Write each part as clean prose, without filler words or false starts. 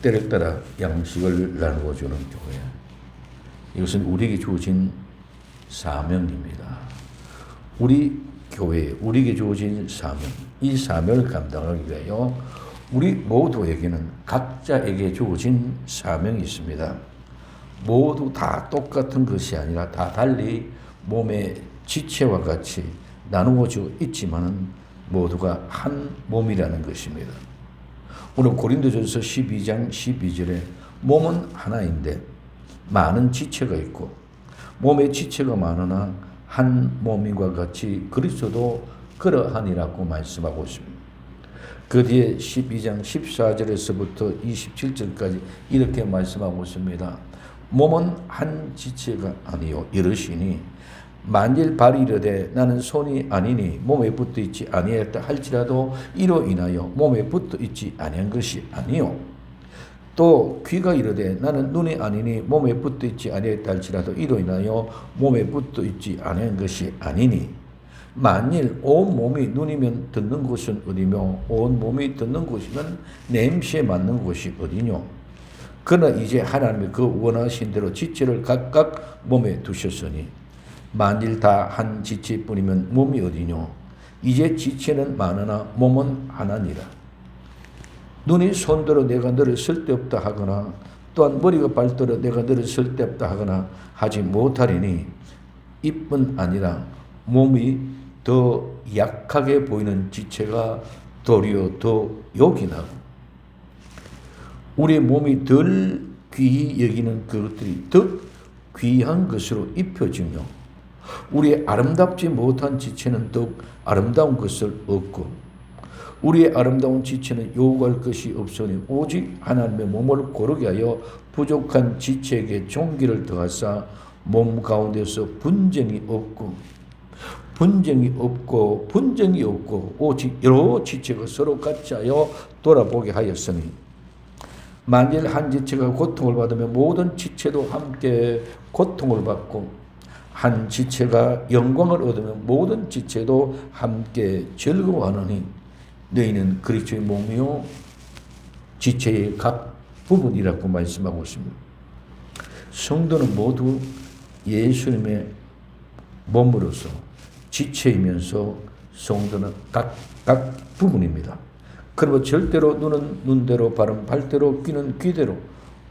때를 따라 양식을 나누어 주는 교회. 이것은 우리에게 주어진 사명입니다. 우리 교회, 우리에게 주어진 사명, 이 사명을 감당하기 위하여 우리 모두에게는 각자에게 주어진 사명이 있습니다. 모두 다 똑같은 것이 아니라 다 달리 몸의 지체와 같이 나누어져 있지만 모두가 한 몸이라는 것입니다. 오늘 고린도전서 12장 12절에 몸은 하나인데 많은 지체가 있고 몸의 지체가 많으나 한 몸인과 같이 그리스도도 그러하니라고 말씀하고 있습니다. 그 뒤에 12장 14절에서부터 27절까지 이렇게 말씀하고 있습니다. 몸은 한 지체가 아니요 이르시니 만일 발이 이르되 나는 손이 아니니 몸에 붙어 있지 아니했다 할지라도 이로 인하여 몸에 붙어 있지 아니한 것이 아니요 또 귀가 이르되 나는 눈이 아니니 몸에 붙어 있지 아니했다 할지라도 이로 인하여 몸에 붙어 있지 아니한 것이 아니니 만일 온 몸이 눈이면 듣는 곳은 어디며 온 몸이 듣는 곳이면 냄새에 맞는 곳이 어디뇨. 그러나 이제 하나님이 그 원하신 대로 지체를 각각 몸에 두셨으니 만일 다 한 지체뿐이면 몸이 어디뇨. 이제 지체는 많으나 몸은 하나니라. 눈이 손들어 내가 너를 쓸데없다 하거나 또한 머리가 발들어 내가 너를 쓸데없다 하거나 하지 못하리니 이뿐 아니라 몸이 더 약하게 보이는 지체가 도리어 더 요긴하고 우리의 몸이 덜 귀히 여기는 그것들이 더 귀한 것으로 입혀지며 우리의 아름답지 못한 지체는 더욱 아름다운 것을 얻고 우리의 아름다운 지체는 요구할 것이 없으니 오직 하나님의 몸을 고르게 하여 부족한 지체에게 종기를 더하사 몸 가운데서 분쟁이 없고 오직 여러 지체가 서로 같이 하여 돌아보게 하였으니 만일 한 지체가 고통을 받으면 모든 지체도 함께 고통을 받고 한 지체가 영광을 얻으면 모든 지체도 함께 즐거워하느니 너희는 그리스도의 몸이요 지체의 각 부분이라고 말씀하고 있습니다. 성도는 모두 예수님의 몸으로서 지체이면서 성도는 각 부분입니다. 그리고 절대로 눈은 눈대로, 발은 발대로, 귀는 귀대로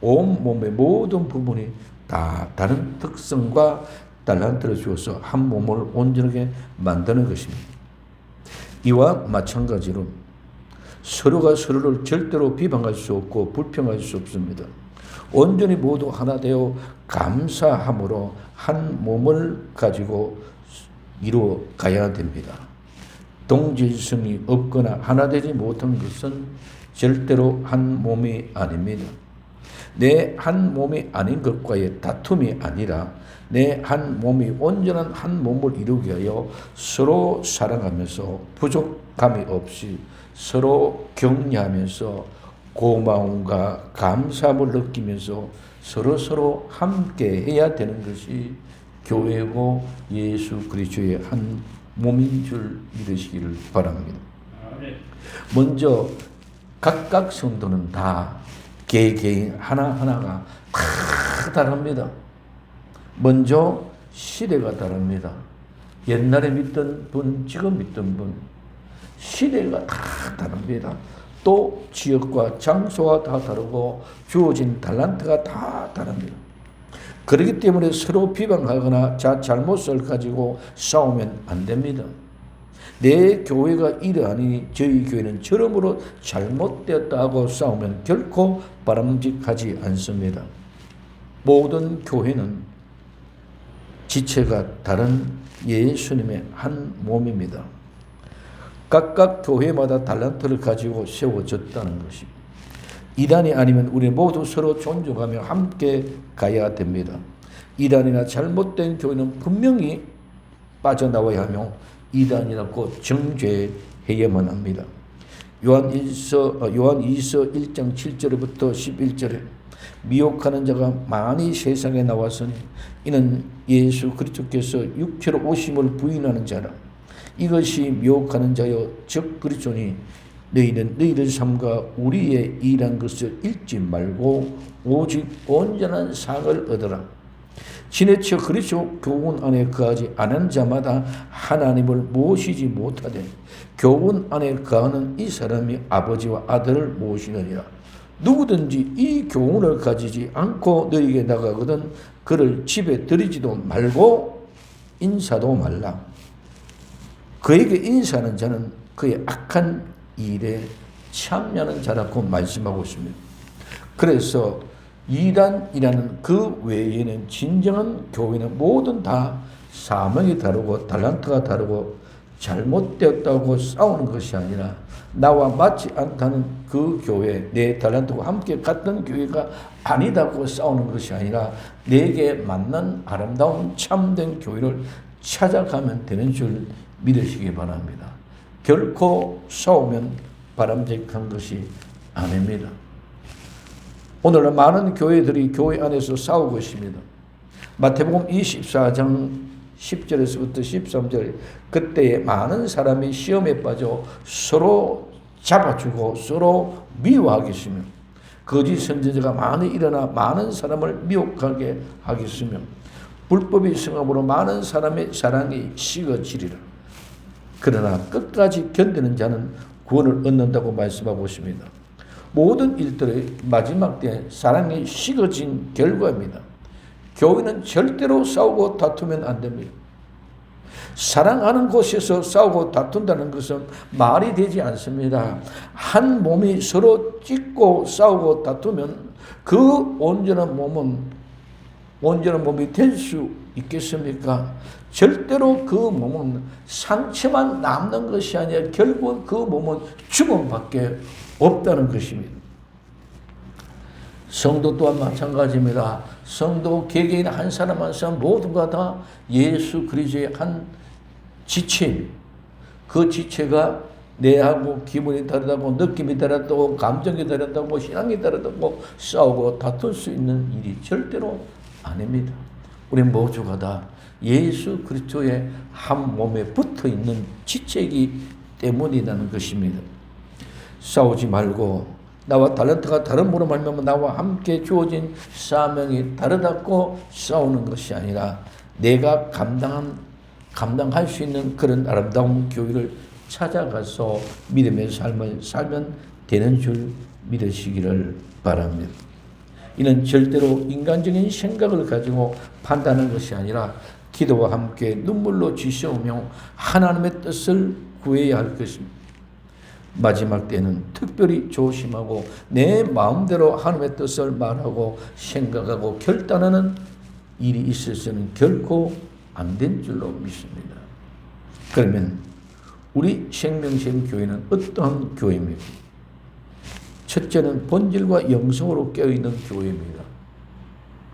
온 몸의 모든 부분이 다 다른 특성과 달란트를 주어서 한 몸을 온전하게 만드는 것입니다. 이와 마찬가지로 서로가 서로를 절대로 비방할 수 없고 불평할 수 없습니다. 온전히 모두 하나 되어 감사함으로 한 몸을 가지고 이루어 가야 됩니다. 동질성이 없거나 하나 되지 못한 것은 절대로 한 몸이 아닙니다. 내 한 몸이 아닌 것과의 다툼이 아니라 내 한 몸이 온전한 한 몸을 이루게 하여 서로 사랑하면서 부족함이 없이 서로 격려하면서 고마움과 감사함을 느끼면서 서로 함께 해야 되는 것이 교회고 예수 그리스도의 한 몸인 줄 믿으시기를 바랍니다. 먼저 각각 성도는 다 개개인 하나하나가 다 다릅니다. 먼저 시대가 다릅니다. 옛날에 믿던 분, 지금 믿던 분, 시대가 다 다릅니다. 또 지역과 장소가 다 다르고 주어진 달란트가 다 다릅니다. 그렇기 때문에 서로 비방하거나 잘못을 가지고 싸우면 안 됩니다. 내 교회가 이러하니 저희 교회는 저러므로 잘못되었다 하고 싸우면 결코 바람직하지 않습니다. 모든 교회는 지체가 다른 예수님의 한 몸입니다. 각각 교회마다 달란트를 가지고 세워졌다는 것입니다. 이단이 아니면 우리 모두 서로 존중하며 함께 가야 됩니다. 이단이나 잘못된 교회는 분명히 빠져나와야 하며 이단이라고 정죄해야만 합니다. 요한2서 1장 7절부터 11절에 미혹하는 자가 많이 세상에 나왔으니 이는 예수 그리스도께서 육체로 오심을 부인하는 자라. 이것이 미혹하는 자여 즉 그리스도니 너희는 너희들 삶과 우리의 일한 것을 잊지 말고 오직 온전한 상을 얻으라. 지내쳐 그리스도 교훈 안에 거하지 않은 자마다 하나님을 모시지 못하되 교훈 안에 거하는 이 사람이 아버지와 아들을 모시느니라. 누구든지 이 교훈을 가지지 않고 너희에게 나가거든 그를 집에 들이지도 말고 인사도 말라. 그에게 인사하는 자는 그의 악한 일에 참여하는 자라고 말씀하고 있습니다. 그래서 이단이라는 그 외에는 진정한 교회는 모든 다 사명이 다르고 달란트가 다르고 잘못되었다고 싸우는 것이 아니라 나와 맞지 않다는 그 교회, 내 달란트와 함께 같은 교회가 아니다고 싸우는 것이 아니라 내게 맞는 아름다운 참된 교회를 찾아가면 되는 줄 믿으시기 바랍니다. 결코 싸우면 바람직한 것이 아닙니다. 오늘날 많은 교회들이 교회 안에서 싸우고 있습니다. 마태복음 24장 10절에서부터 13절, 그때에 많은 사람이 시험에 빠져 서로 잡아주고 서로 미워하겠으며 거짓 선지자가 많이 일어나 많은 사람을 미혹하게 하겠으며 불법의 성함으로 많은 사람의 사랑이 식어지리라. 그러나 끝까지 견디는 자는 구원을 얻는다고 말씀하고 있습니다. 모든 일들의 마지막 때 사랑이 식어진 결과입니다. 교회는 절대로 싸우고 다투면 안 됩니다. 사랑하는 곳에서 싸우고 다툰다는 것은 말이 되지 않습니다. 한 몸이 서로 찢고 싸우고 다투면 그 온전한 몸이 될 수 있겠습니까? 절대로 그 몸은 상처만 남는 것이 아니라 결국 그 몸은 죽음밖에 없다는 것입니다. 성도 또한 마찬가지입니다. 성도 개개인 한 사람 한 사람 모두가 다 예수 그리스도의 한 지체입니다. 그 지체가 내하고 기분이 다르다고 느낌이 다르다고 감정이 다르다고 신앙이 다르다고 싸우고 다툴 수 있는 일이 절대로 아닙니다. 우리 모두가 다 예수 그리스도의 한 몸에 붙어 있는 지체이기 때문이라는 것입니다. 싸우지 말고 나와 달란트가 다른 분으로 말미암아 나와 함께 주어진 사명이 다르다고 싸우는 것이 아니라 내가 감당할 수 있는 그런 아름다운 교회를 찾아가서 믿음의 삶을 살면 되는 줄 믿으시기를 바랍니다. 이는 절대로 인간적인 생각을 가지고 판단하는 것이 아니라 기도와 함께 눈물로 지새우며 하나님의 뜻을 구해야 할 것입니다. 마지막 때는 특별히 조심하고 내 마음대로 하나님의 뜻을 말하고 생각하고 결단하는 일이 있어서는 결코 안 된 줄로 믿습니다. 그러면 우리 생명샘 교회는 어떠한 교회입니까? 첫째는 본질과 영성으로 깨어있는 교회입니다.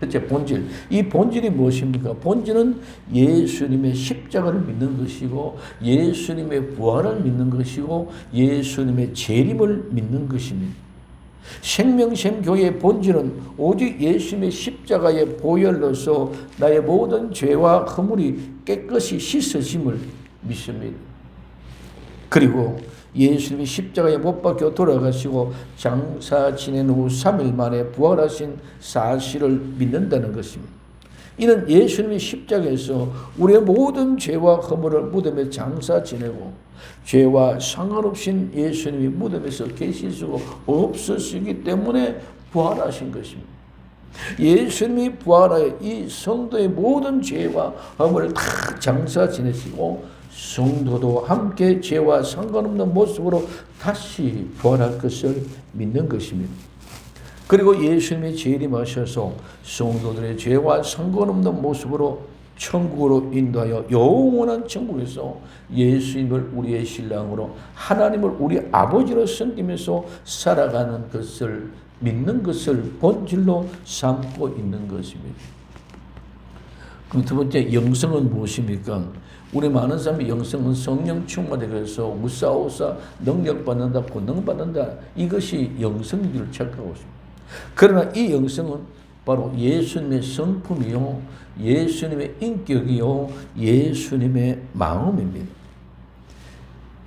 첫째, 본질. 이 본질이 무엇입니까? 본질은 예수님의 십자가를 믿는 것이고 예수님의 부활을 믿는 것이고 예수님의 재림을 믿는 것입니다. 생명샘 교회의 본질은 오직 예수님의 십자가의 보혈로서 나의 모든 죄와 허물이 깨끗이 씻어짐을 믿습니다. 그리고 예수님이 십자가에 못 박혀 돌아가시고 장사 지낸 후 3일 만에 부활하신 사실을 믿는다는 것입니다. 이는 예수님이 십자가에서 우리의 모든 죄와 허물을 무덤에 장사 지내고 죄와 상관없이 예수님이 무덤에서 계실 수가 없으시기 때문에 부활하신 것입니다. 예수님이 부활하여 이 성도의 모든 죄와 허물을 다 장사 지내시고 성도도 함께 죄와 상관없는 모습으로 다시 부활할 것을 믿는 것입니다. 그리고 예수님이 재림하셔서 성도들의 죄와 상관없는 모습으로 천국으로 인도하여 영원한 천국에서 예수님을 우리의 신랑으로 하나님을 우리 아버지로 섬기면서 살아가는 것을 믿는 것을 본질로 삼고 있는 것입니다. 그럼 두 번째, 영성은 무엇입니까? 우리 많은 사람이 영성은 성령 충만해서 우사우사 능력받는다, 권능받는다, 이것이 영성인 줄 착각하고 있습니다. 그러나 이 영성은 바로 예수님의 성품이요, 예수님의 인격이요, 예수님의 마음입니다.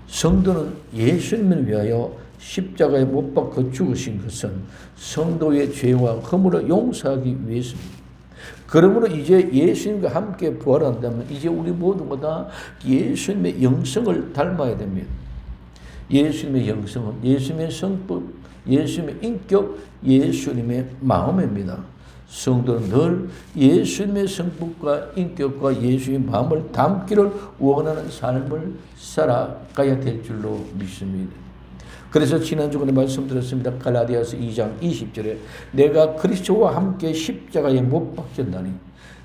성도는 예수님을 위하여 십자가에 못 박혀 죽으신 것은 성도의 죄와 허물을 용서하기 위해서입니다. 그러므로 이제 예수님과 함께 부활한다면 이제 우리 모두가 다 예수님의 영성을 닮아야 됩니다. 예수님의 영성은 예수님의 성품, 예수님의 인격, 예수님의 마음입니다. 성도는 늘 예수님의 성품과 인격과 예수님의 마음을 담기를 원하는 삶을 살아가야 될 줄로 믿습니다. 그래서 지난주에 말씀드렸습니다. 갈라디아서 2장 20절에 내가 그리스도와 함께 십자가에 못 박혔나니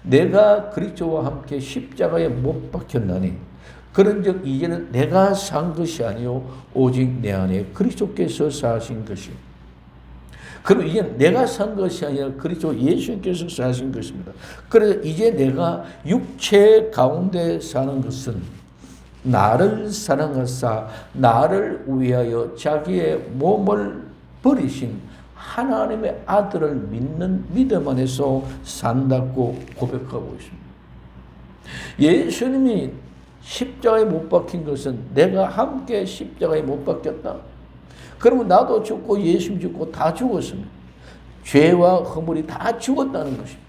내가 그리스도와 함께 십자가에 못 박혔나니 그런즉 이제는 내가 산 것이 아니요 오직 내 안에 그리스도께서 사신 것이요. 그럼 이제 내가 산 것이 아니라 그리스도 예수님께서 사신 것입니다. 그래서 이제 내가 육체 가운데 사는 것은 나를 사랑하사 나를 위하여 자기의 몸을 버리신 하나님의 아들을 믿는 믿음 안에서 산다고 고백하고 있습니다. 예수님이 십자가에 못 박힌 것은 내가 함께 십자가에 못 박혔다. 그러면 나도 죽고 예수님 죽고 다 죽었습니다. 죄와 허물이 다 죽었다는 것입니다.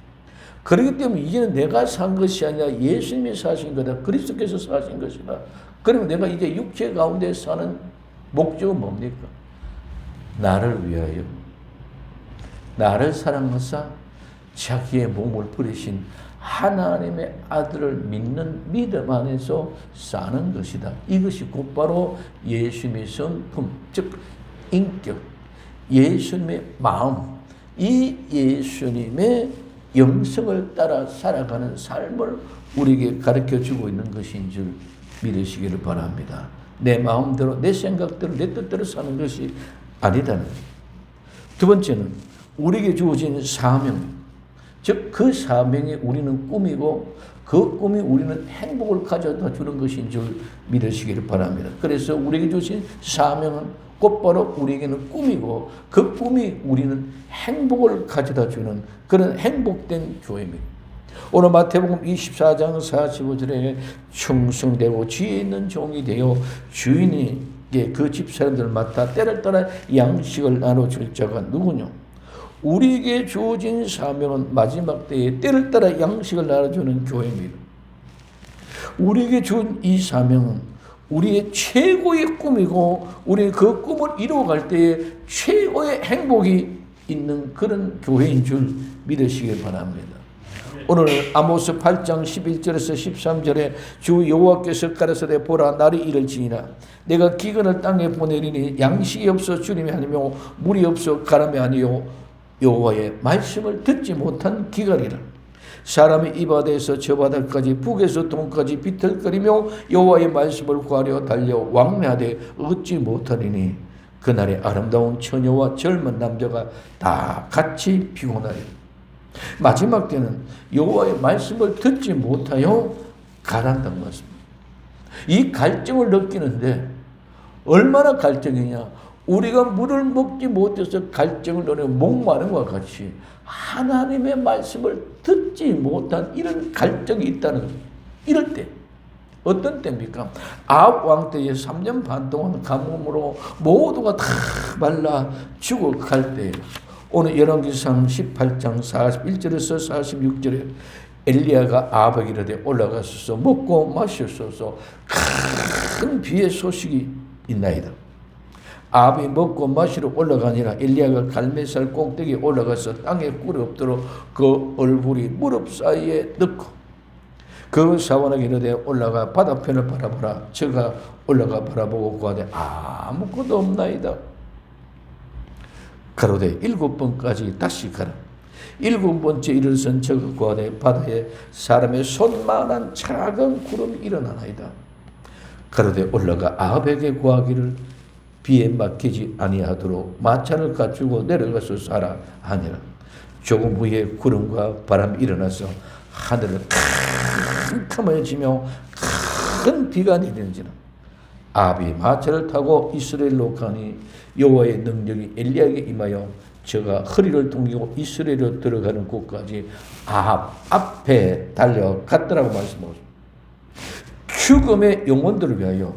그렇기 때문에 이제는 내가 산 것이 아니라 예수님이 사신 거다. 그리스도께서 사신 것이다. 그러면 내가 이제 육체 가운데 사는 목적은 뭡니까? 나를 위하여 나를 사랑하사 자기의 몸을 버리신 하나님의 아들을 믿는 믿음 안에서 사는 것이다. 이것이 곧바로 예수님의 성품, 즉 인격, 예수님의 마음, 이 예수님의 영성을 따라 살아가는 삶을 우리에게 가르쳐주고 있는 것인 줄 믿으시기를 바랍니다. 내 마음대로 내 생각대로 내 뜻대로 사는 것이 아니다는 것. 두 번째는 우리에게 주어진 사명, 즉 그 사명이 우리는 꿈이고 그 꿈이 우리는 행복을 가져다 주는 것인 줄 믿으시기를 바랍니다. 그래서 우리에게 주신 사명은 곧바로 우리에게는 꿈이고 그 꿈이 우리는 행복을 가져다 주는 그런 행복된 교회입니다. 오늘 마태복음 24장 45절에 충성되고 지혜 있는 종이 되어 주인에게 그 집사람들을 맡아 때를 따라 양식을 나눠줄 자가 누구냐? 우리에게 주어진 사명은 마지막 때에 때를 따라 양식을 나눠주는 교회입니다. 우리에게 준 이 사명은 우리의 최고의 꿈이고 우리 그 꿈을 이루어갈 때에 최고의 행복이 있는 그런 교회인 줄 믿으시길 바랍니다. 오늘 아모스 8장 11절에서 13절에 주 여호와께서 가라사대 보라 날이 이를지니라 내가 기근을 땅에 보내리니 양식이 없어 주림이 아니며 물이 없어 가람이 아니요 여호와의 말씀을 듣지 못한 기갈이라. 사람이 이 바다에서 저 바다까지 북에서 동까지 비틀거리며 여호와의 말씀을 구하려 달려 왕래하되 얻지 못하리니 그날에 아름다운 처녀와 젊은 남자가 다 같이 피곤하리라. 마지막 때는 여호와의 말씀을 듣지 못하여 가난다는 것입니다. 이 갈증을 느끼는데 얼마나 갈증이냐? 우리가 물을 먹지 못해서 갈증을 느끼는 목마른 것과 같이 하나님의 말씀을 듣지 못한 이런 갈증이 있다는 거죠. 이럴 때 어떤 때입니까? 아합 왕 때에 3년 반 동안 가뭄으로 모두가 다 말라 죽어갈 때예요. 오늘 열왕기상 18장 41절에서 46절에 엘리야가 아합에게 이르되 올라가소서 먹고 마시소서 큰 비의 소식이 있나이다. 아합이 먹고 마시러 올라가니라 엘리야가 갈멜살 꼭대기에 올라가서 땅에 꿀이 없도록 그 얼굴이 무릎 사이에 넣고 그 사원에게 이르되 올라가 바다편을 바라보라. 저가 올라가 바라보고 구하되 아무것도 없나이다. 가로되 7번까지 다시 가라. 7번째 이르선 저가 구하되 바다에 사람의 손만한 작은 구름이 일어나나이다. 가로되 올라가 아합에게 구하기를 비에 막히지 아니하도록 마차를 갖추고 내려가서 살아 하니라. 조금 후에 구름과 바람이 일어나서 하늘을 캄캄해지며 큰 비가 내리는지라. 아합이 마차를 타고 이스라엘로 가니 여호와의 능력이 엘리야에게 임하여 저가 허리를 동이고 이스라엘로 들어가는 곳까지 아합 앞에 달려갔더라고 말씀하셨습니다. 죽음의 영혼들을 위하여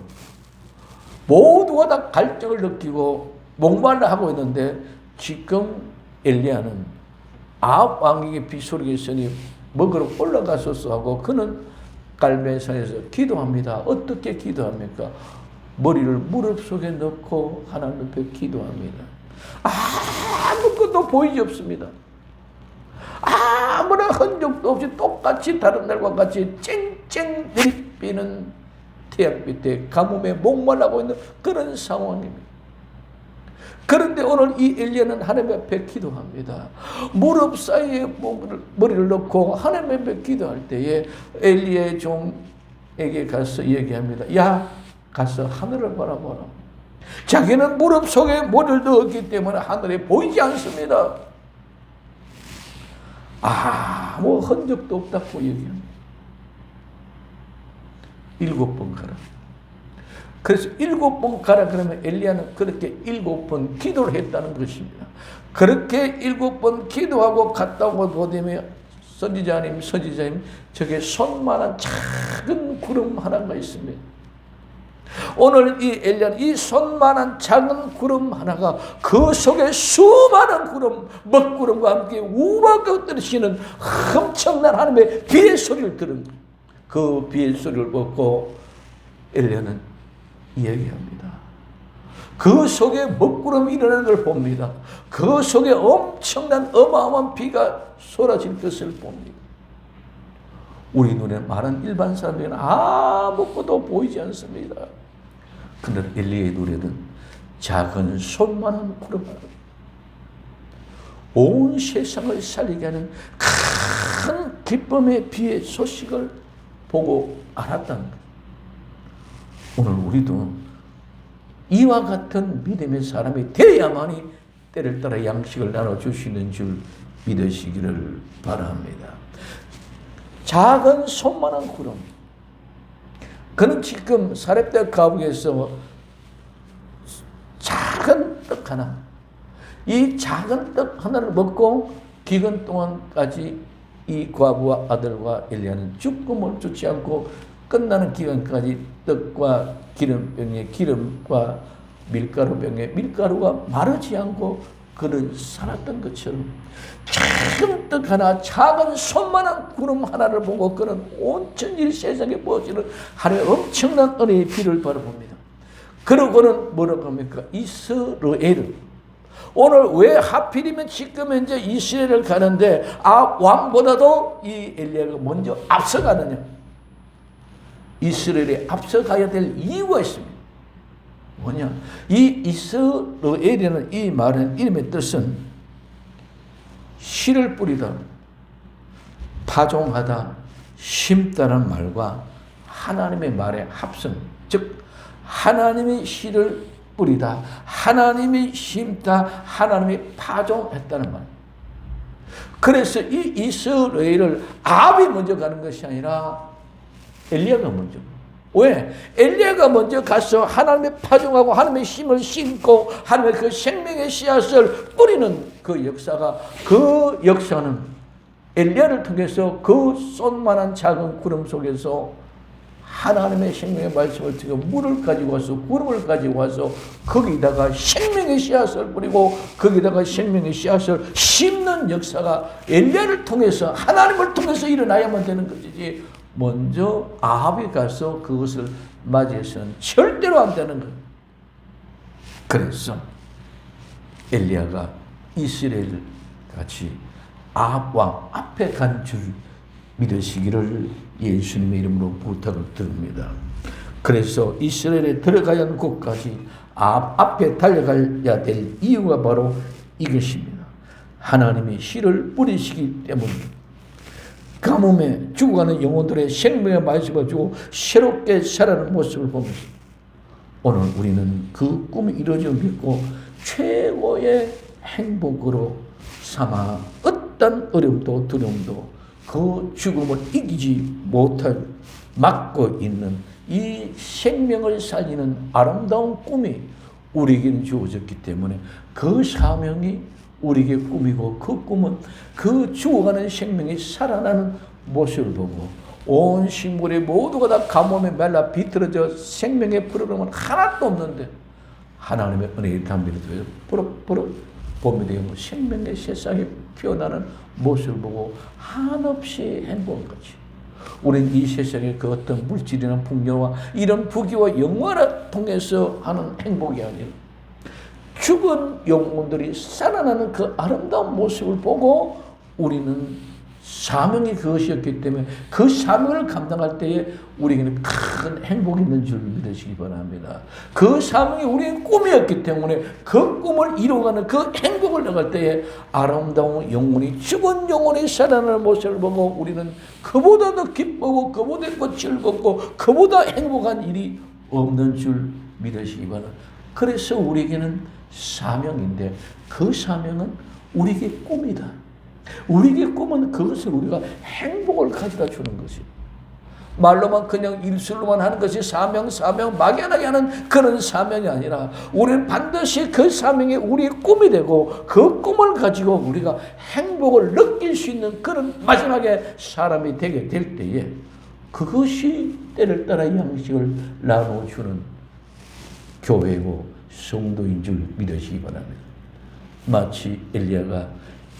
모두가 다 갈증을 느끼고 목말라 하고 있는데 지금 엘리야는 아합 왕에게 빗소리가 있으니 먹으러 올라가소서 하고 그는 갈멜산에서 기도합니다. 어떻게 기도합니까? 머리를 무릎 속에 넣고 하나님 앞에 기도합니다. 아무것도 보이지 없습니다. 아무런 흔적도 없이 똑같이 다른 날과 같이 쨍쨍 내리비는 태양 밑에 가뭄에 목말라고 있는 그런 상황입니다. 그런데 오늘 이 엘리야는 하나님 앞에 기도합니다. 무릎 사이에 머리를 넣고 하나님 앞에 기도할 때에 엘리야의 종에게 가서 얘기합니다. 야, 가서 하늘을 바라보라. 자기는 무릎 속에 머리를 넣었기 때문에 하늘에 보이지 않습니다. 아무 흔적도 없다고 얘기합니다. 7번 가라. 그래서 7번 가라 그러면 엘리야는 그렇게 7번 기도를 했다는 것입니다. 그렇게 7번 기도하고 갔다 오고 보되면 선지자님 저게 손만한 작은 구름 하나가 있습니다. 오늘 이 엘리야는 이 손만한 작은 구름 하나가 그 속에 수많은 구름, 먹구름과 함께 우박하고 떨어지는 엄청난 하나님의 비의 소리를 들은 그 비의 소리를 듣고 엘리야는 이야기합니다. 그 속에 먹구름이 일어나는 걸 봅니다. 그 속에 엄청난 어마어마한 비가 쏟아질 것을 봅니다. 우리 눈에 많은 일반 사람들은 아무것도 보이지 않습니다. 그런데 엘리야의 눈에는 작은 손만한 구름 하나, 온 세상을 살리게 하는 큰 기쁨의 비의 소식을 보고 알았다는 것. 오늘 우리도 이와 같은 믿음의 사람이 되어야만이 때를 따라 양식을 나눠주시는 줄 믿으시기를 바랍니다. 작은 손만한 구름. 그는 지금 사렙대 가옥에서 작은 떡 하나, 이 작은 떡 하나를 먹고 기근 동안까지 이 과부와 아들과 엘리야는 죽음을 쫓지 않고 끝나는 기간까지 떡과 기름병에 기름과 밀가루병에 밀가루가 마르지 않고 그는 살았던 것처럼 작은 떡 하나, 작은 손만한 구름 하나를 보고 그는 온 천지 세상에 퍼지는 하나의 엄청난 은혜의 비를 바라봅니다. 그러고는 뭐라고 합니까? 이스라엘. 오늘 왜 하필이면 지금 현재 이스라엘을 가는데 왕보다도 이 엘리야가 먼저 앞서가느냐? 이스라엘에 앞서가야 될 이유가 있습니다. 뭐냐? 이 이스라엘이라는 이 말은 이름의 뜻은 씨를 뿌리다, 파종하다, 심다는 말과 하나님의 말의 합성, 즉 하나님의 씨를 뿌리다, 하나님이 심다, 하나님이 파종했다는 말. 그래서 이 이스라엘을 아합이 먼저 가는 것이 아니라 엘리야가 먼저. 왜? 엘리야가 먼저 가서 하나님의 파종하고 하나님의 심을 심고 하나님의 그 생명의 씨앗을 뿌리는 그 역사는 엘리야를 통해서 그 손만한 작은 구름 속에서 하나님의 생명의 말씀을 듣고 물을 가지고 와서 구름을 가지고 와서 거기다가 생명의 씨앗을 뿌리고 거기다가 생명의 씨앗을 심는 역사가 엘리야를 통해서 하나님을 통해서 일어나야만 되는 것이지 먼저 아합이 가서 그것을 맞이해서는 절대로 안 되는 거예요. 그래서 엘리야가 이스라엘 같이 아합 왕 앞에 간 줄 믿으시기를 예수님의 이름으로 부탁을 드립니다. 그래서 이스라엘에 들어가야 하는 곳까지 아합 앞에 달려가야 될 이유가 바로 이것입니다. 하나님이 씨를 뿌리시기 때문입니다. 가뭄에 죽어가는 영혼들의 생명의 말씀을 주고 새롭게 살아가는 모습을 보면서 오늘 우리는 그 꿈이 이루어짐을 믿고 최고의 행복으로 삼아 어떤 어려움도 두려움도 그 죽음을 이기지 못할 막고 있는 이 생명을 살리는 아름다운 꿈이 우리에게 주어졌기 때문에 그 사명이 우리에게 꿈이고 그 꿈은 그 죽어가는 생명이 살아나는 모습을 보고 온 식물이 모두가 다 가뭄에 말라 비틀어져 생명의 프로그램은 하나도 없는데 하나님의 은혜의 담비를 통해서 버럭버럭 보면 되고 생명의 세상에 피어나는 모습을 보고 한없이 행복한 거지. 우리는 이 세상의 그 어떤 물질이나 풍요와 이런 부귀와 영화를 통해서 하는 행복이 아니라 죽은 영혼들이 살아나는 그 아름다운 모습을 보고 우리는 사명이 그것이었기 때문에 그 사명을 감당할 때에 우리에게는 큰 행복이 있는 줄 믿으시기 바랍니다. 그 사명이 우리의 꿈이었기 때문에 그 꿈을 이루어가는 그 행복을 나갈 때에 아름다운 영혼이 죽은 영혼이 살아나는 모습을 보고 우리는 그보다 더 기쁘고 그보다 더 즐겁고 그보다 행복한 일이 없는 줄 믿으시기 바랍니다. 그래서 우리에게는 사명인데 그 사명은 우리에게 꿈이다. 우리에게 꿈은 그것을 우리가 행복을 가져다 주는 것이 말로만 그냥 일술로만 하는 것이 사명 막연하게 하는 그런 사명이 아니라 우리는 반드시 그 사명이 우리의 꿈이 되고 그 꿈을 가지고 우리가 행복을 느낄 수 있는 그런 마지막에 사람이 되게 될 때에 그것이 때를 따라 양식을 나눠주는 교회고 성도인 줄 믿으시기 바랍니다. 마치 엘리야가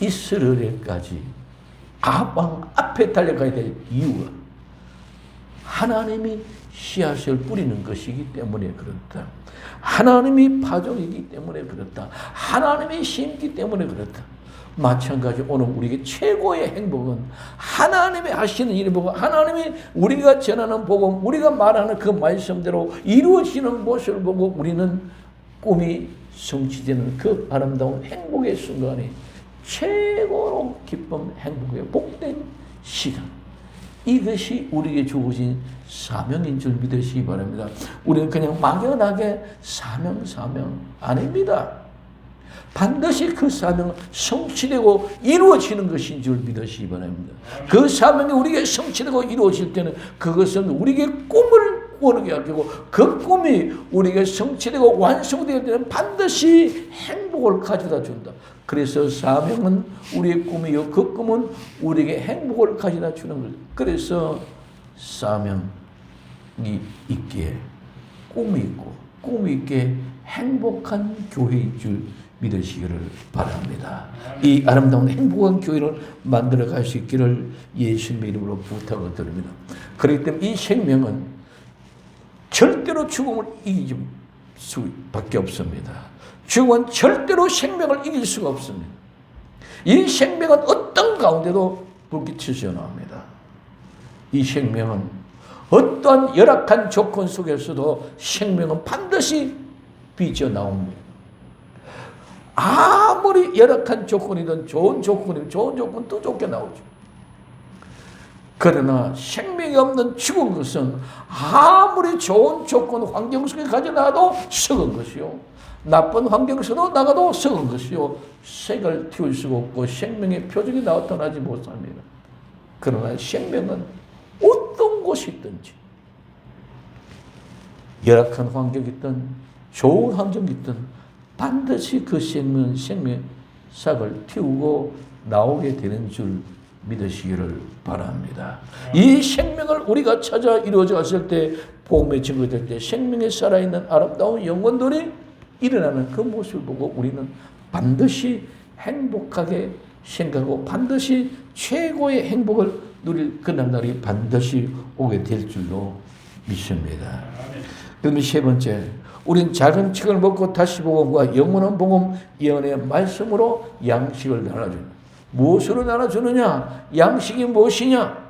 이스라엘까지 아방 앞에 달려가야 될 이유가 하나님이 씨앗을 뿌리는 것이기 때문에 그렇다. 하나님이 파종이기 때문에 그렇다. 하나님이 심기 때문에 그렇다. 마찬가지 오늘 우리에게 최고의 행복은 하나님이 하시는 일을 보고 하나님이 우리가 전하는 복음, 우리가 말하는 그 말씀대로 이루어지는 모습을 보고 우리는 꿈이 성취되는 그 아름다운 행복의 순간이 최고로 기쁨, 행복의 복된 시간. 이것이 우리에게 주어진 사명인 줄 믿으시기 바랍니다. 우리는 그냥 막연하게 사명 아닙니다. 반드시 그 사명은 성취되고 이루어지는 것인 줄 믿으시기 바랍니다. 그 사명이 우리에게 성취되고 이루어질 때는 그것은 우리에게 꿈을 꾸게 하고 그 꿈이 우리에게 성취되고 완성되을 때는 반드시 행복을 가져다 준다. 그래서 사명은 우리의 꿈이요 그 꿈은 우리에게 행복을 가져다 주는 거예요. 그래서 사명이 있기에 꿈이 있고 꿈이 있기에 행복한 교회인 줄 믿으시기를 바랍니다. 이 아름다운 행복한 교회를 만들어갈 수 있기를 예수님의 이름으로 부탁을 드립니다. 그렇기 때문에 이 생명은 절대로 죽음을 이길 수밖에 없습니다. 죽음은 절대로 생명을 이길 수가 없습니다. 이 생명은 어떤 가운데도 불빛이 튀어나옵니다. 이 생명은 어떠한 열악한 조건 속에서도 생명은 반드시 삐져나옵니다. 아무리 열악한 조건이든 좋은 조건이든 좋은 조건 또 좋게 나오죠. 그러나 생명이 없는 죽은 것은 아무리 좋은 조건 환경 속에 가져나가도 썩은 것이요 나쁜 환경 속에 나가도 썩은 것이요 색을 틔울 수가 없고 생명의 표적이 나타나지 못합니다. 그러나 생명은 어떤 곳이 있든지 열악한 환경이 있든 좋은 환경이 있든 반드시 그 생명의 싹을 틔우고 나오게 되는 줄 믿으시기를 바랍니다. 이 생명을 우리가 찾아 이루어져 왔을 때 복음의 증거될 때 생명에 살아있는 아름다운 영혼들이 일어나는 그 모습을 보고 우리는 반드시 행복하게 생각하고 반드시 최고의 행복을 누릴 그날이 반드시 오게 될 줄로 믿습니다. 그러면 세 번째, 우린 작은 책을 먹고 다시 복음과 영원한 복음 예언의 말씀으로 양식을 나눠준다. 무엇으로 나눠주느냐? 양식이 무엇이냐?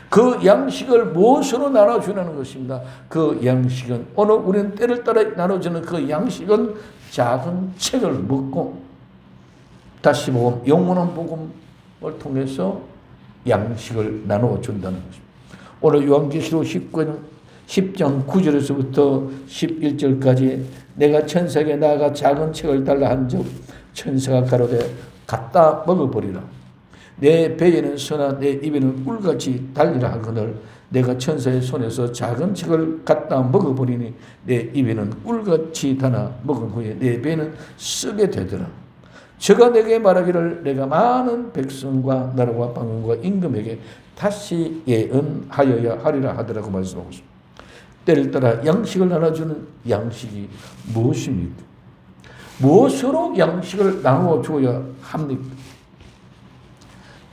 그 양식을 무엇으로 나눠주는 것입니다. 그 양식은 오늘 우리는 때를 따라 나눠주는 그 양식은 작은 책을 먹고 다시 복음, 영원한 복음을 통해서 양식을 나눠준다는 것입니다. 오늘 요한계시록 10장 9절에서부터 11절까지 내가 천사에게 나아가 작은 책을 달라 한즉 천사가 가로되 갖다 먹어버리라. 내 배에는 소나 내 입에는 꿀같이 달리라 하거늘 내가 천사의 손에서 작은 책을 갖다 먹어버리니 내 입에는 꿀같이 달아 먹은 후에 내 배는 쓰게 되더라. 저가 내게 말하기를 내가 많은 백성과 나라와 방언과 임금에게 다시 예언하여야 하리라 하더라고 말씀하고 있습니다. 때를 따라 양식을 나눠주는 양식이 무엇입니까? 무엇으로 양식을 나누어 줘야 합니까?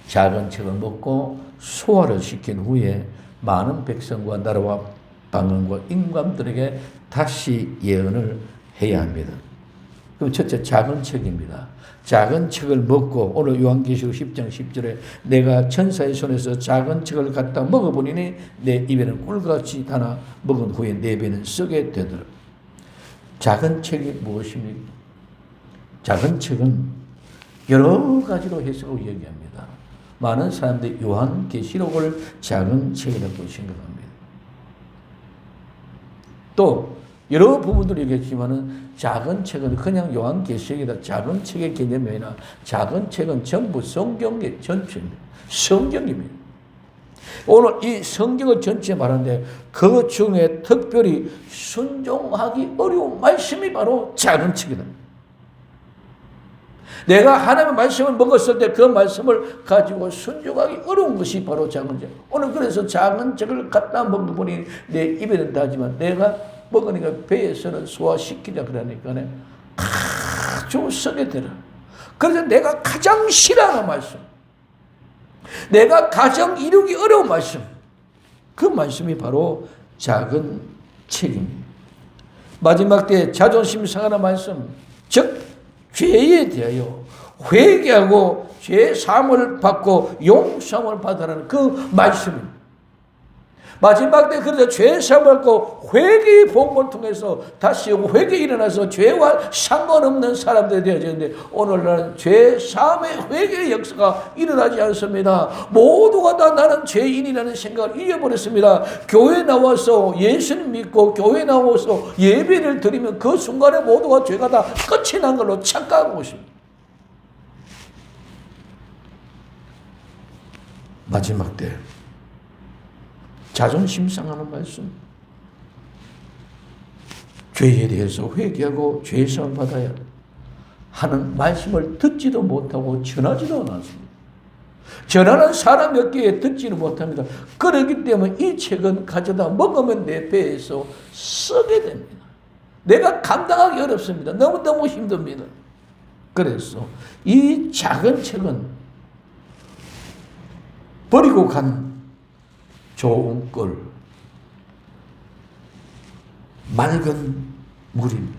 작은 책을 먹고 소화를 시킨 후에 많은 백성과 나라와 방언과 인감들에게 다시 예언을 해야 합니다. 그럼 첫째, 작은 책입니다. 작은 책을 먹고, 오늘 요한계시록 10장 10절에 내가 천사의 손에서 작은 책을 갖다 먹어보니 내 입에는 꿀같이 달아 먹은 후에 내 배는 썩게 되더라. 작은 책이 무엇입니까? 작은 책은 여러 가지로 해석을 얘기합니다. 많은 사람들이 요한계시록을 작은 책이라고 생각합니다. 또 여러 부분들이 얘기했지만은 작은 책은 그냥 요한계시록이다. 작은 책의 개념이 아니라 작은 책은 전부 성경의 전체입니다. 성경입니다. 오늘 이 성경을 전체 말하는데 그 중에 특별히 순종하기 어려운 말씀이 바로 작은 책이다. 내가 하나님의 말씀을 먹었을 때 그 말씀을 가지고 순종하기 어려운 것이 바로 작은 책. 오늘 그래서 작은 책을 갖다 먹어보니 내 입에는 닿지만 내가 먹으니까 배에서는 소화시키자 그러니까 아주 썩게 되라. 그래서 내가 가장 싫어하는 말씀, 내가 가장 이루기 어려운 말씀, 그 말씀이 바로 작은 책입니다. 마지막 때 자존심 상하는 말씀, 즉 죄에 대하여 회개하고 죄 사함을 받고 용서함을 받으라는 그 말씀입니다. 마지막 때 그래서 죄 사함을 받고 회개의 복음을 통해서 다시 회개에 일어나서 죄와 상관없는 사람들이 되어지는데 오늘날은 죄 사함의 회개의 역사가 일어나지 않습니다. 모두가 다 나는 죄인이라는 생각을 잃어버렸습니다. 교회 나와서 예수님 믿고 교회 나와서 예배를 드리면 그 순간에 모두가 죄가 다 끝이 난 걸로 착각하고 있습니다. 마지막 때 자존심 상하는 말씀, 죄에 대해서 회개하고 죄 사함을 받아야 하는 말씀을 듣지도 못하고 전하지도 않았습니다. 전하는 사람 몇 개에 듣지는 못합니다. 그렇기 때문에 이 책은 가져다 먹으면 내 배에서 썩게 됩니다. 내가 감당하기 어렵습니다. 너무너무 힘듭니다. 그래서 이 작은 책은 버리고 간 좋은 꿀, 맑은 물입니다.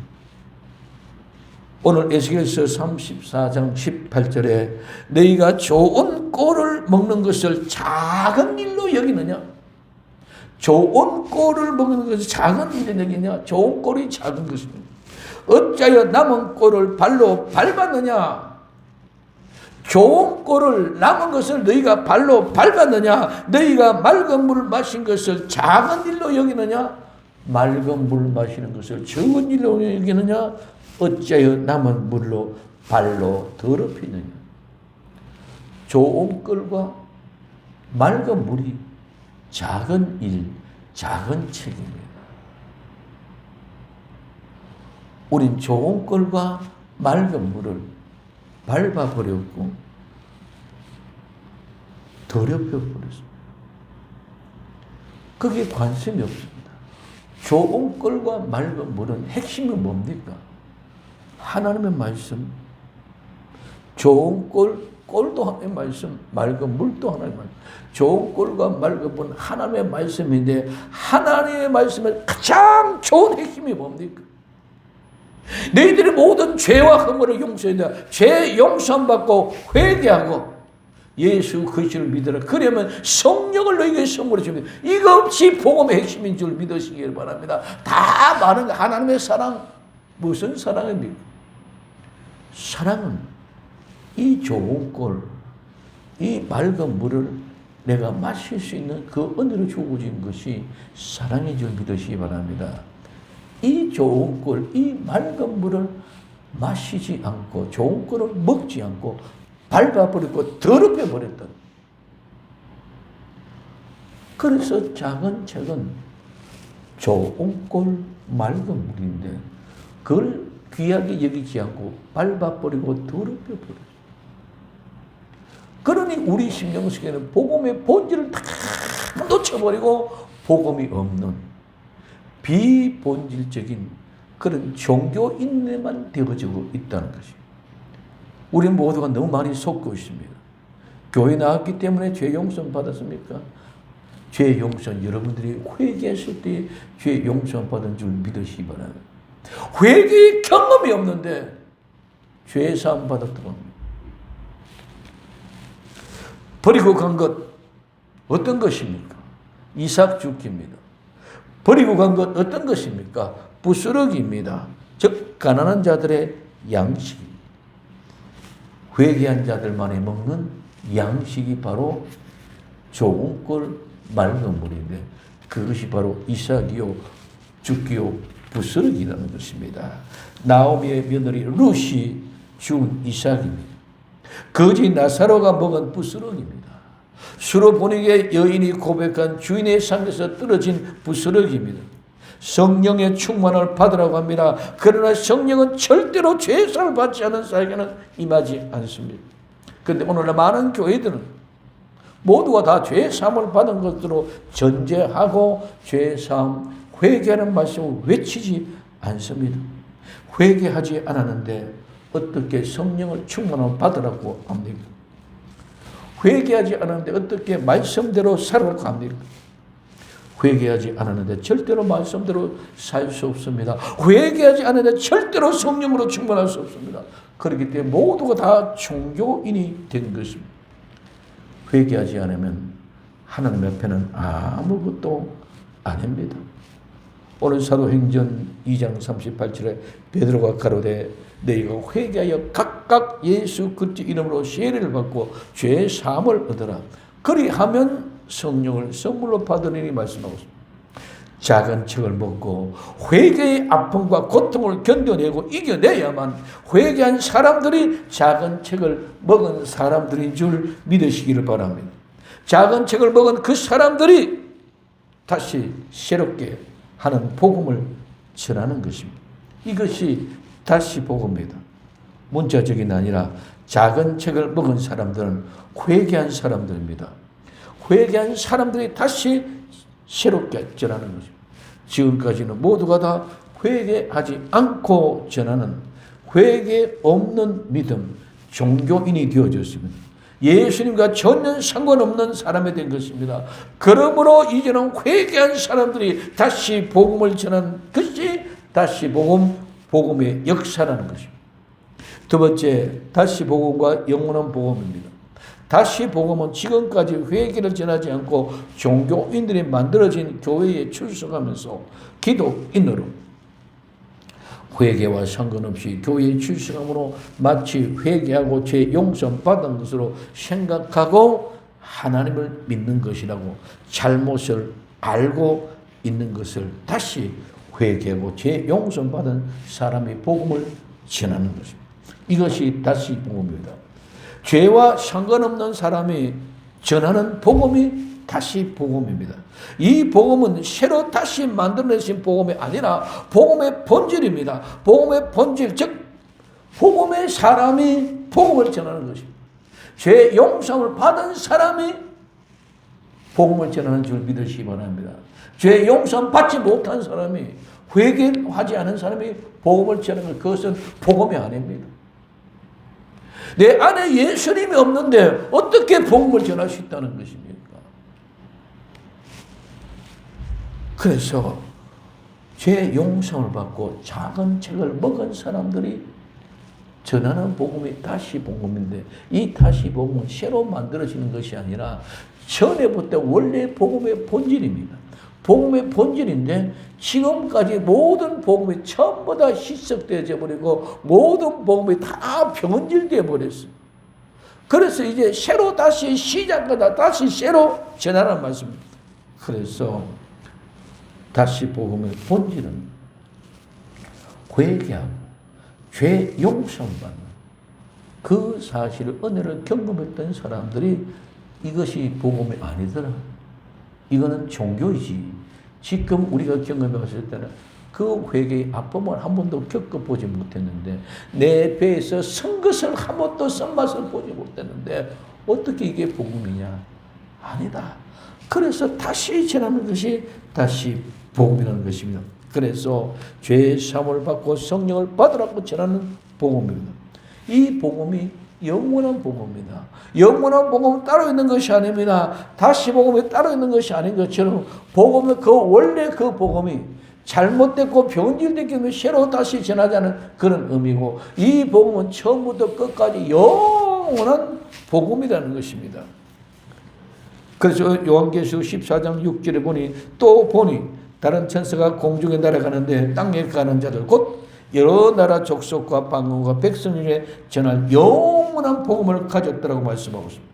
오늘 에스겔서 34장 18절에 너희가 좋은 꿀을 먹는 것을 작은 일로 여기느냐? 좋은 꿀을 먹는 것을 작은 일로 여기느냐? 좋은 꿀이 작은 것입니다. 어찌하여 남은 꿀을 발로 밟았느냐? 좋은 꿀을 남은 것을 너희가 발로 밟았느냐? 너희가 맑은 물을 마신 것을 작은 일로 여기느냐? 맑은 물 마시는 것을 적은 일로 여기느냐? 어찌하여 남은 물로 발로 더럽히느냐? 좋은 꿀과 맑은 물이 작은 일, 작은 책입니다. 우린 좋은 꿀과 맑은 물을 밟아버렸고 더럽혀버렸습니다. 그게 관심이 없습니다. 좋은 꿀과 맑은 물은 핵심이 뭡니까? 하나님의 말씀, 좋은 꿀도 하나님의 말씀, 맑은 물도 하나님의 말씀. 좋은 꿀과 맑은 물은 하나님의 말씀인데 하나님의 말씀의 가장 좋은 핵심이 뭡니까? 너희들이 모든 죄와 허물을 용서해야 돼. 죄 용서함 받고 회개하고 예수 그리스도를 믿으라. 그러면 성령을 너희에게 선물해 줍니다. 이거 없이 복음의 핵심인 줄 믿으시길 바랍니다. 다 많은 하나님의 사랑. 무슨 사랑입니까? 사랑은 이 좋은 꿀, 이 맑은 물을 내가 마실 수 있는 그 은혜로 주어진 것이 사랑인 줄 믿으시기 바랍니다. 이 좋은 꿀, 이 맑은 물을 마시지 않고 좋은 꿀을 먹지 않고 밟아버리고 더럽혀버렸던. 그래서 작은 책은 좋은 꿀, 맑은 물인데 그걸 귀하게 여기지 않고 밟아버리고 더럽혀버렸어요. 그러니 우리 심령 속에는 복음의 본질을 다 놓쳐버리고 복음이 없는, 비본질적인 그런 종교인에만 되어지고 있다는 것이. 우리 모두가 너무 많이 속고 있습니다. 교회 나왔기 때문에 죄 용서 받았습니까? 죄 용서, 여러분들이 회개했을 때 죄 용서 받은 줄 믿으시기 바랍니다. 회개의 경험이 없는데 죄 사함 받았다고 합니다. 버리고 간 것 어떤 것입니까? 이삭 죽기입니다. 버리고 간 것 어떤 것입니까? 부스러기입니다. 즉 가난한 자들의 양식입니다. 회개한 자들만이 먹는 양식이 바로 좋은 꿀 맑은 물인데 그것이 바로 이삭이요 죽기요 부스러기라는 것입니다. 나오미의 며느리 룻이 준 이삭입니다. 거지 나사로가 먹은 부스러기입니다. 수로보니게 여인이 고백한 주인의 상에서 떨어진 부스러기입니다. 성령의 충만을 받으라고 합니다. 그러나 성령은 절대로 죄사를 받지 않은 자에게는 임하지 않습니다. 그런데 오늘날 많은 교회들은 모두가 다 죄사함을 받은 것으로 전제하고 죄사함, 회개하는 말씀을 외치지 않습니다. 회개하지 않았는데 어떻게 성령을 충만을 받으라고 합니까? 회개하지 않았는데 어떻게 말씀대로 살아라고 합니까? 회개하지 않았는데 절대로 말씀대로 살 수 없습니다. 회개하지 않았는데 절대로 성령으로 충만할 수 없습니다. 그렇기 때문에 모두가 다 종교인이 된 것입니다. 회개하지 않으면 하나님 앞에는 아무것도 아닙니다. 오늘 사도행전 2장 38절에 베드로가 가로되 너희가 회개하여 각각 예수 그리스도 이름으로 세례를 받고 죄 사함을 얻으라. 그리하면 성령을 선물로 받으리니 말씀하고 있습니다. 작은 책을 먹고 회개의 아픔과 고통을 견뎌내고 이겨내야만 회개한 사람들이 작은 책을 먹은 사람들인 줄 믿으시기를 바랍니다. 작은 책을 먹은 그 사람들이 다시 새롭게 하는 복음을 전하는 것입니다. 이것이 다시 복음입니다. 문자적인 아니라 작은 책을 먹은 사람들은 회개한 사람들입니다. 회개한 사람들이 다시 새롭게 전하는 것입니다. 지금까지는 모두가 다 회개하지 않고 전하는 회개 없는 믿음, 종교인이 되어졌습니다. 예수님과 전혀 상관없는 사람이 된 것입니다. 그러므로 이제는 회개한 사람들이 다시 복음을 전하는 것이 다시 복음의 역사라는 것입니다. 두 번째, 다시 복음과 영원한 복음입니다. 다시 복음은 지금까지 회개를 전하지 않고 종교인들이 만들어진 교회에 출석하면서 기독인으로 회개와 상관없이 교회에 출석함으로 마치 회개하고 죄 용서 받은 것으로 생각하고 하나님을 믿는 것이라고 잘못을 알고 있는 것을 다시 회개하고 죄 용서 받은 사람이 복음을 전하는 것입니다. 이것이 다시 복음입니다. 죄와 상관없는 사람이 전하는 복음이 다시 복음입니다. 이 복음은 새로 다시 만들어내신 복음이 아니라 복음의 본질입니다. 복음의 본질, 즉 복음의 사람이 복음을 전하는 것입니다. 죄 용서를 받은 사람이 복음을 전하는 줄 믿으시기 바랍니다. 죄 용서 받지 못한 사람이 회개하지 않은 사람이 복음을 전하는 그것은 복음이 아닙니다. 내 안에 예수님이 없는데 어떻게 복음을 전할 수 있다는 것입니까? 그래서 죄 용서를 받고 작은 책을 먹은 사람들이 전하는 복음이 다시 복음인데 이 다시 복음은 새로 만들어지는 것이 아니라 전에부터 원래 복음의 본질입니다. 복음의 본질인데 지금까지 모든 복음이 전부 다 희석되어져 버리고 모든 복음이 다 변질되어 버렸어요. 그래서 이제 새로 다시 시작하다 다시 새로 전하라는 말씀입니다. 그래서 다시 복음의 본질은 회개하고 죄 용서받는 그 사실을 은혜를 경험했던 사람들이 이것이 복음이 아니더라. 이거는 종교이지. 지금 우리가 경험해 봤을 때는 그 회개의 아픔을 한 번도 겪어보지 못했는데 내 배에서 쓴 것을 한 번도 쓴맛을 보지 못했는데 어떻게 이게 복음이냐? 아니다. 그래서 다시 전하는 것이 다시 복음이라는 것입니다. 그래서 죄의 사함을 받고 성령을 받으라고 전하는 복음입니다. 이 복음이 영원한 복음입니다. 영원한 복음은 따로 있는 것이 아닙니다. 다시 복음이 따로 있는 것이 아닌 것처럼 복음은 원래 그 복음이 잘못됐고 변질됐기 새로 다시 전하자는 그런 의미고, 이 복음은 처음부터 끝까지 영원한 복음이라는 것입니다. 그래서 요한계시록 14장 6절에 보니 다른 천사가 공중에 날아가는데 땅에 가는 자들 곧 여러 나라 족속과 방언과 백성에게 전할 영원한 복음을 가졌다라고 말씀하고 있습니다.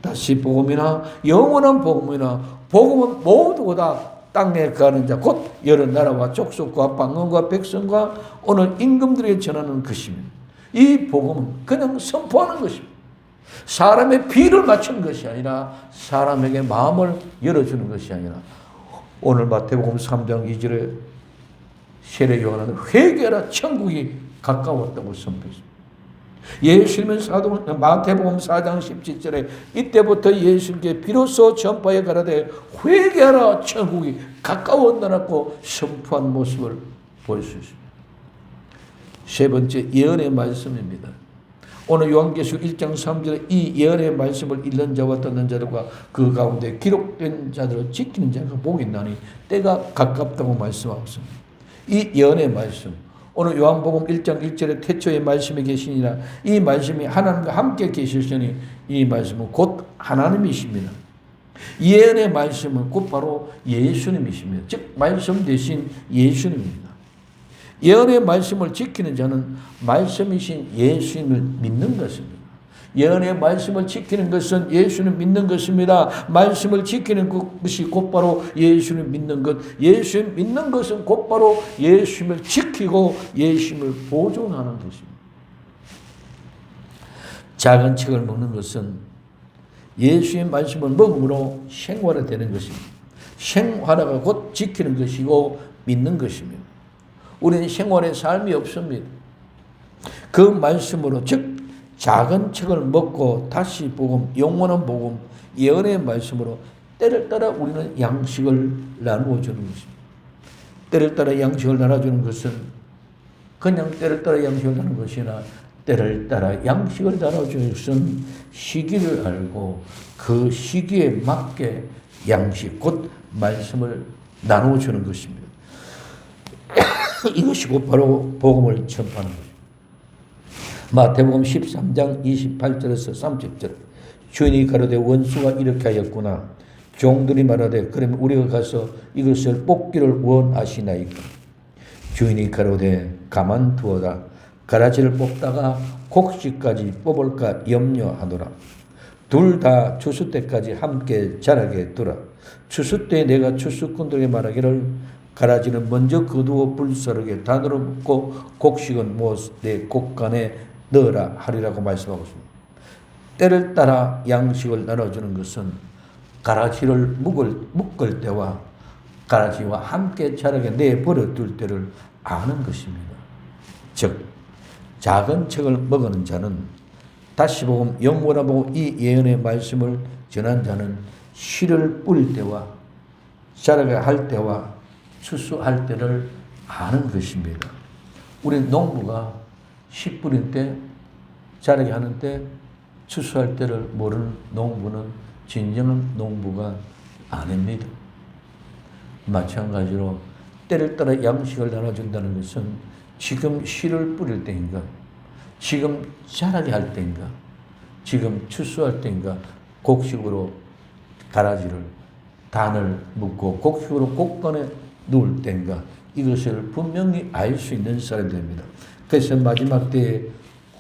다시 복음이나 영원한 복음이나 복음은 모두 다 땅에 가는 자 곧 여러 나라와 족속과 방언과 백성과 오늘 임금들에게 전하는 것입니다. 이 복음은 그냥 선포하는 것입니다. 사람의 비를 맞추는 것이 아니라 사람에게 마음을 열어주는 것이 아니라, 오늘 마태복음 3장 2절에 세례 요한은 회개하라 천국이 가까웠다고 선포했습니다. 예수님은 마태복음 4장 17절에 이때부터 예수님께 비로소 전파에 가라되 회개하라 천국이 가까웠다라고 선포한 모습을 볼 수 있습니다. 세 번째, 예언의 말씀입니다. 오늘 요한계시록 1장 3절에 이 예언의 말씀을 읽는 자와 듣는 자들과 그 가운데 기록된 자들을 지키는 자가 복이 있나니 때가 가깝다고 말씀하고 있습니다. 이 예언의 말씀, 오늘 요한복음 1장 1절에 태초에 말씀이 계시니라, 이 말씀이 하나님과 함께 계시시니 이 말씀은 곧 하나님이십니다. 예언의 말씀은 곧 바로 예수님이십니다. 즉 말씀 대신 예수님입니다. 예언의 말씀을 지키는 자는 말씀이신 예수님을 믿는 것입니다. 예언의 말씀을 지키는 것은 예수님 믿는 것입니다. 말씀을 지키는 것이 곧바로 예수님 믿는 것. 예수님 믿는 것은 곧바로 예수님을 지키고 예수님을 보존하는 것입니다. 작은 책을 먹는 것은 예수의 말씀을 먹음으로 생활화되는 것입니다. 생활화가 곧 지키는 것이고 믿는 것입니다. 우리는 생활의 삶이 없습니다. 그 말씀으로, 즉 작은 책을 먹고 다시 복음, 영원한 복음, 예언의 말씀으로 때를 따라 우리는 양식을 나누어 주는 것입니다. 때를 따라 양식을 나눠주는 것은 그냥 때를 따라 양식을 나누는 것이 아니라 때를 따라 양식을 나눠주는 것은 시기를 알고 그 시기에 맞게 양식, 곧 말씀을 나누어 주는 것입니다. 이것이 곧 바로 복음을 전파하는 것입니다. 마태복음 13장 28절에서 30절, 주인이 가로되 원수가 이렇게 하였구나. 종들이 말하되 그러면 우리가 가서 이것을 뽑기를 원하시나이까. 주인이 가로되 가만두어라. 가라지를 뽑다가 곡식까지 뽑을까 염려하노라. 둘 다 추수 때까지 함께 자라게 두라. 추수 때 내가 추수꾼들에게 말하기를 가라지는 먼저 거두어 불사르게 단으로 묶고 곡식은 내 곡간에 넣으라 하리라고 말씀하고 있습니다. 때를 따라 양식을 나눠주는 것은 가라지를 묶을 때와 가라지와 함께 자라게 내버려 둘 때를 아는 것입니다. 즉 작은 책을 먹는 자는, 다시 복음, 영원한 복음, 이 예언의 말씀을 전한 자는 씨를 뿌릴 때와 자라게 할 때와 추수할 때를 아는 것입니다. 우리 농부가 씨 뿌린 때, 자라게 하는 때, 추수할 때를 모르는 농부는 진정한 농부가 아닙니다. 마찬가지로 때를 따라 양식을 나눠준다는 것은 지금 씨를 뿌릴 때인가, 지금 자라게 할 때인가, 지금 추수할 때인가, 곡식으로 가라지를, 단을 묶고 곡식으로 곡간에 놓을 때인가, 이것을 분명히 알 수 있는 사람들입니다. 그래서 마지막 때에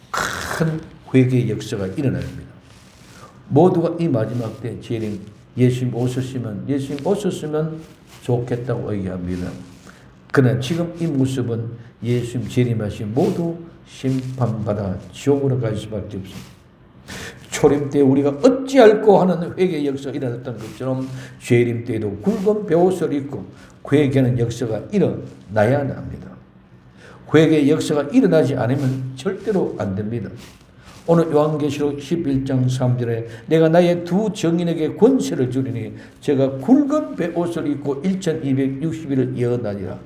큰 회개의 역사가 일어납니다. 모두가 이 마지막 때 재림, 예수님 오셨으면 좋겠다고 얘기합니다. 그러나 지금 이 모습은 예수님 재림하신 모두 심판받아 지옥으로 갈 수밖에 없습니다. 초림 때 우리가 어찌할꼬 하는 회개의 역사가 일어났던 것처럼 재림 때에도 굵은 베옷을 입고 회개하는 역사가 일어나야 합니다. 회개의 역사가 일어나지 않으면 절대로 안 됩니다. 오늘 요한계시록 11장 3절에 내가 나의 두 정인에게 권세를 주리니 제가 굵은 베옷을 입고 1260일을 예언하니라.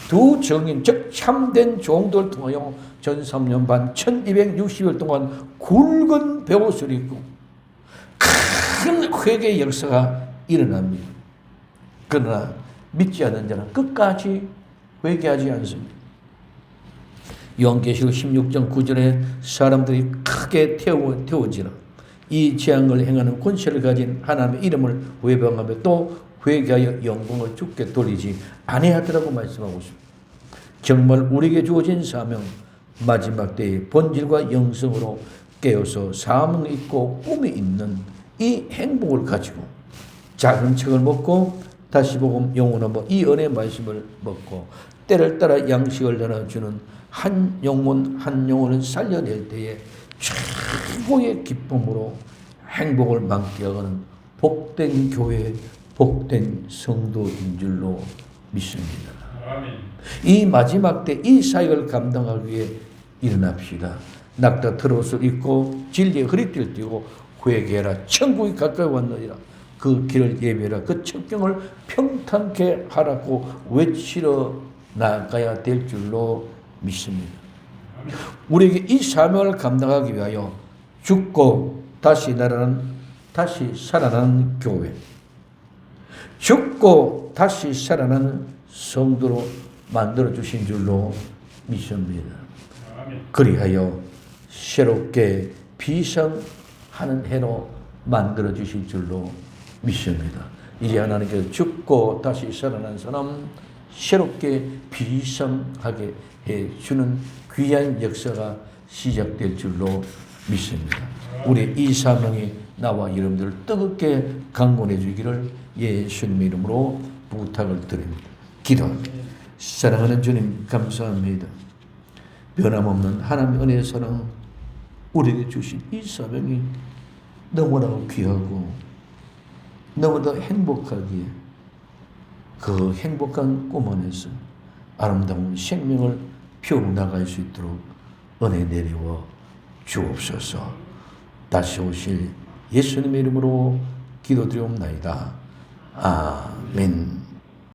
두 정인 즉 참된 종들을 통하여 전 3년 반 1260일 동안 굵은 배옷을 입고 큰 회개의 역사가 일어납니다. 그러나 믿지 않는 자는 끝까지 회개하지 않습니다. 요한계시록 16장 9절에 사람들이 크게 태워지라. 이 재앙을 행하는 권세를 가진 하나님의 이름을 외방하며 또 회개하여 영광을 주께 돌리지 아니하더라고 말씀하고 있습니다. 정말 우리에게 주어진 사명, 마지막 때의 본질과 영성으로 깨어서 사명이 있고 꿈이 있는 이 행복을 가지고 작은 책을 먹고 다시 복음 영혼을 이 은혜의 말씀을 먹고 때를 따라 양식을 나눠주는 한 영혼 한 영혼을 살려낼 때에 최고의 기쁨으로 행복을 만끽하는 복된 교회, 복된 성도인 줄로 믿습니다. 이 마지막 때 이 사역을 감당하기 위해 일어납시다. 낙타 트롯을 입고 진리의 허리띠를 띠고 회개하라. 천국이 가까이 왔느니라. 그 길을 예배하라. 그 첫경을 평탄케 하라고 외치러 나가야 될 줄로 믿습니다. 우리에게 이 사명을 감당하기 위하여 죽고 다시 살아나는 교회, 죽고 다시 살아나는 성도로 만들어주신 줄로 믿습니다. 그리하여 새롭게 비상하는 해로 만들어주실 줄로 믿습니다. 이제 하나님께서 죽고 다시 살아난 사람 새롭게 비상하게 해주는 귀한 역사가 시작될 줄로 믿습니다. 우리 이 사명이 나와 여러분들을 뜨겁게 강건해 주기를 예수님의 이름으로 부탁을 드립니다. 기도합니다. 사랑하는 주님 감사합니다. 변함없는 하나님의 은혜의 사랑 우리에게 주신 이 사명이 너무나 귀하고 너무나 행복하기에 그 행복한 꿈 안에서 아름다운 생명을 피워나갈 수 있도록 은혜 내리워 주옵소서. 다시 오실 예수님의 이름으로 기도드리옵나이다. 아멘.